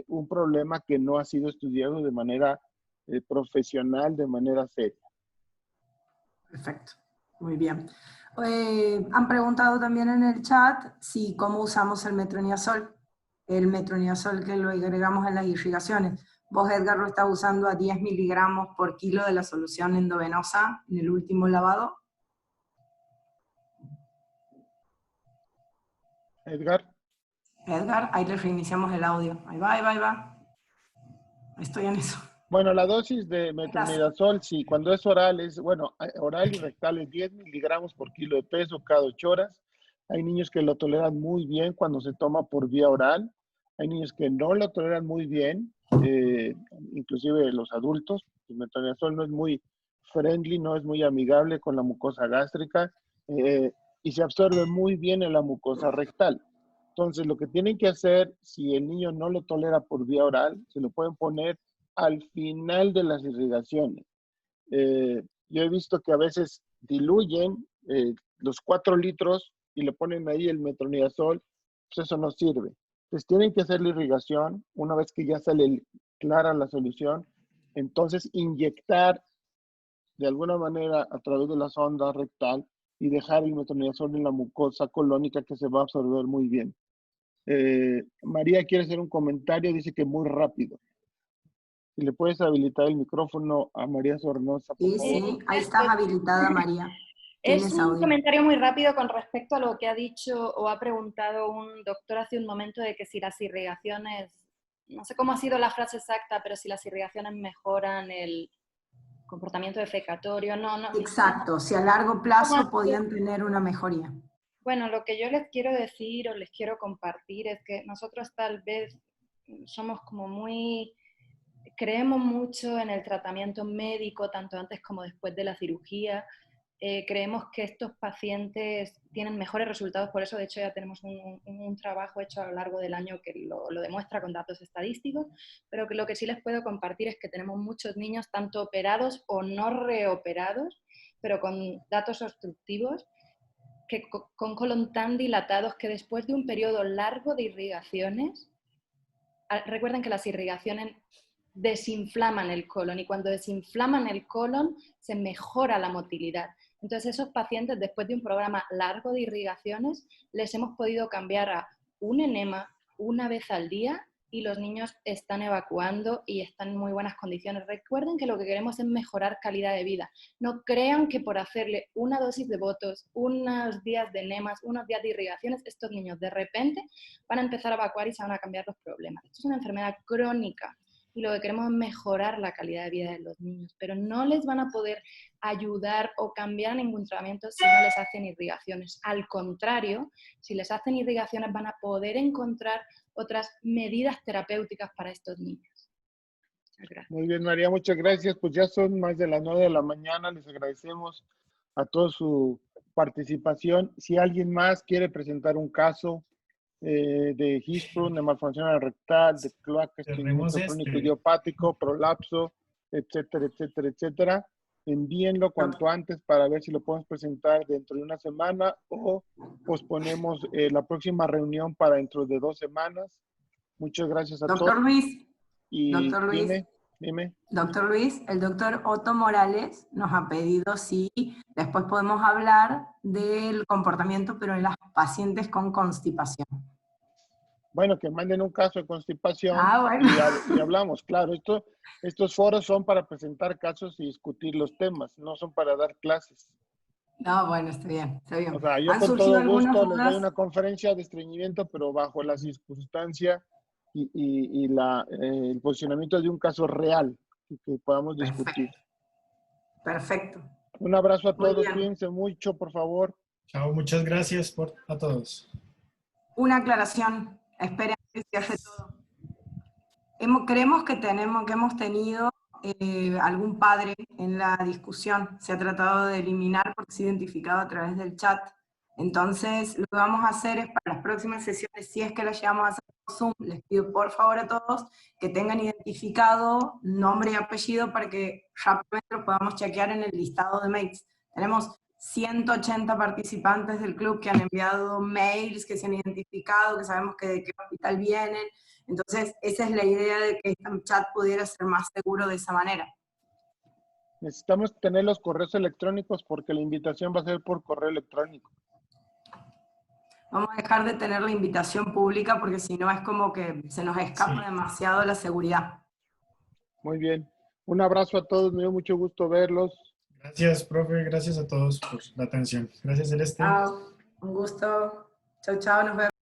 un problema que no ha sido estudiado de manera profesional, de manera seria. Perfecto. Muy bien. Han preguntado también en el chat si cómo usamos el metronidazol que lo agregamos en las irrigaciones. Vos, Edgar, lo estás usando a 10 miligramos por kilo de la solución endovenosa en el último lavado. Edgar. Edgar, ahí le reiniciamos el audio. Ahí va, ahí va, ahí va. Estoy en eso. Bueno, la dosis de metronidazol, sí, cuando es oral, oral y rectal es 10 miligramos por kilo de peso cada 8 horas. Hay niños que lo toleran muy bien cuando se toma por vía oral. Hay niños que no lo toleran muy bien, inclusive los adultos. El metronidazol no es muy friendly, no es muy amigable con la mucosa gástrica y se absorbe muy bien en la mucosa rectal. Entonces, lo que tienen que hacer, si el niño no lo tolera por vía oral, se lo pueden poner al final de las irrigaciones. Yo he visto que a veces diluyen los 4 litros y le ponen ahí el metronidazol, pues eso no sirve. Entonces tienen que hacer la irrigación, una vez que ya sale clara la solución, entonces inyectar de alguna manera a través de la sonda rectal y dejar el metronidazol en la mucosa colónica que se va a absorber muy bien. María quiere hacer un comentario, dice que muy rápido. Si le puedes habilitar el micrófono a María Sornosa, por favor. Sí, ahí estás habilitada, María. Es un comentario muy rápido con respecto a lo que ha dicho o ha preguntado un doctor hace un momento de que si las irrigaciones, no sé cómo ha sido la frase exacta, pero si las irrigaciones mejoran el comportamiento defecatorio, no. Exacto, si a largo plazo podían tener una mejoría. Bueno, lo que yo les quiero decir o les quiero compartir es que nosotros tal vez somos como creemos mucho en el tratamiento médico, tanto antes como después de la cirugía. Creemos que estos pacientes tienen mejores resultados, por eso de hecho ya tenemos un trabajo hecho a lo largo del año que lo demuestra con datos estadísticos, pero que lo que sí les puedo compartir es que tenemos muchos niños tanto operados o no reoperados, pero con datos obstructivos, que con colon tan dilatados que después de un periodo largo de irrigaciones, recuerden que las irrigaciones desinflaman el colon y cuando desinflaman el colon se mejora la motilidad. Entonces esos pacientes después de un programa largo de irrigaciones les hemos podido cambiar a un enema una vez al día y los niños están evacuando y están en muy buenas condiciones. Recuerden que lo que queremos es mejorar calidad de vida. No crean que por hacerle una dosis de botox, unos días de enemas, unos días de irrigaciones, estos niños de repente van a empezar a evacuar y se van a cambiar los problemas. Esto es una enfermedad crónica y lo que queremos es mejorar la calidad de vida de los niños, pero no les van a poder ayudar o cambiar ningún tratamiento si no les hacen irrigaciones. Al contrario, si les hacen irrigaciones van a poder encontrar otras medidas terapéuticas para estos niños. Muchas gracias. Muy bien, María, muchas gracias. Pues ya son más de las 9 de la mañana. Les agradecemos a todos su participación. Si alguien más quiere presentar un caso de Hirschsprung, de malformación rectal, de cloaca, estreñimiento crónico idiopático, prolapso, etcétera, etcétera, etcétera, envíenlo cuanto antes para ver si lo podemos presentar dentro de una semana o posponemos la próxima reunión para dentro de 2 semanas. Muchas gracias a todos. Doctor Luis, Dime. Doctor Luis, el doctor Otto Morales nos ha pedido si después podemos hablar del comportamiento, pero en las pacientes con constipación. Bueno, que manden un caso de constipación bueno. y hablamos. Claro, estos foros son para presentar casos y discutir los temas, no son para dar clases. No, bueno, está bien, está bien. O sea, yo con todo gusto les doy una conferencia de estreñimiento, pero bajo la circunstancia y el posicionamiento de un caso real que podamos discutir. Perfecto. Un abrazo a todos, cuídense mucho, por favor. Chao, muchas gracias a todos. Una aclaración, esperen que se hace todo. Creemos que hemos tenido algún padre en la discusión, se ha tratado de eliminar porque se ha identificado a través del chat. Entonces, lo que vamos a hacer es para las próximas sesiones, si es que las llevamos a hacer por Zoom, les pido por favor a todos que tengan identificado nombre y apellido para que rápidamente lo podamos chequear en el listado de mails. Tenemos 180 participantes del club que han enviado mails, que se han identificado, que sabemos que de qué hospital vienen. Entonces, esa es la idea de que este chat pudiera ser más seguro de esa manera. Necesitamos tener los correos electrónicos porque la invitación va a ser por correo electrónico. Vamos a dejar de tener la invitación pública porque si no es como que se nos escapa demasiado la seguridad. Muy bien. Un abrazo a todos, me dio mucho gusto verlos. Gracias, profe. Gracias a todos por la atención. Gracias, Celeste. Un gusto. Chau, chau, nos vemos.